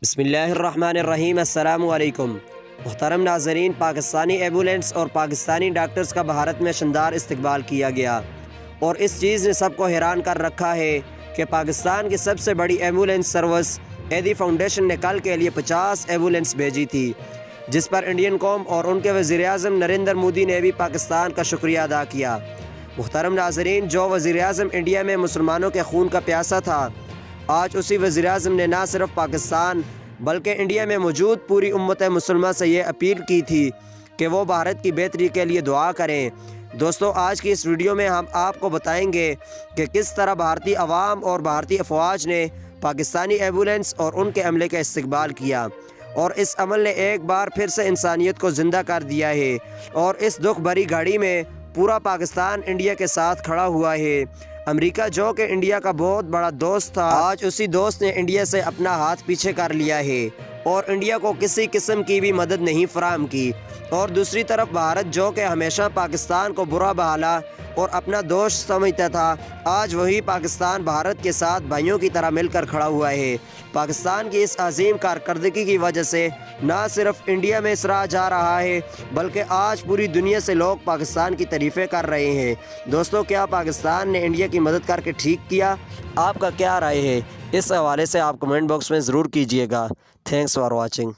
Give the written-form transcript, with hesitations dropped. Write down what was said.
بسم اللہ الرحمن الرحیم۔ السلام علیکم محترم ناظرین، پاکستانی ایمبولینس اور پاکستانی ڈاکٹرز کا بھارت میں شاندار استقبال کیا گیا اور اس چیز نے سب کو حیران کر رکھا ہے کہ پاکستان کی سب سے بڑی ایمبولینس سروس ایدی فاؤنڈیشن نے کل کے لیے 50 ایمبولینس بھیجی تھی، جس پر انڈین قوم اور ان کے وزیر اعظم نریندر مودی نے بھی پاکستان کا شکریہ ادا کیا۔ محترم ناظرین، جو وزیر اعظم انڈیا میں مسلمانوں کے خون کا پیاسا تھا، آج اسی وزیر اعظم نے نہ صرف پاکستان بلکہ انڈیا میں موجود پوری امت مسلمہ سے یہ اپیل کی تھی کہ وہ بھارت کی بہتری کے لیے دعا کریں۔ دوستو، آج کی اس ویڈیو میں ہم آپ کو بتائیں گے کہ کس طرح بھارتی عوام اور بھارتی افواج نے پاکستانی ایمبولینس اور ان کے عملے کا استقبال کیا، اور اس عمل نے ایک بار پھر سے انسانیت کو زندہ کر دیا ہے، اور اس دکھ بھری گھڑی میں پورا پاکستان انڈیا کے ساتھ کھڑا ہوا ہے۔ امریکہ، جو کہ انڈیا کا بہت بڑا دوست تھا، آج اسی دوست نے انڈیا سے اپنا ہاتھ پیچھے کر لیا ہے اور انڈیا کو کسی قسم کی بھی مدد نہیں فراہم کی۔ اور دوسری طرف بھارت، جو کہ ہمیشہ پاکستان کو برا بھالا اور اپنا دوست سمجھتا تھا، آج وہی پاکستان بھارت کے ساتھ بھائیوں کی طرح مل کر کھڑا ہوا ہے۔ پاکستان کی اس عظیم کارکردگی کی وجہ سے نہ صرف انڈیا میں سراہا جا رہا ہے بلکہ آج پوری دنیا سے لوگ پاکستان کی تعریفیں کر رہے ہیں۔ دوستو، کیا پاکستان نے انڈیا کی مدد کر کے ٹھیک کیا؟ آپ کا کیا رائے ہے؟ اس حوالے سے آپ کمنٹ باکس میں ضرور کیجیے گا۔ Thanks for watching.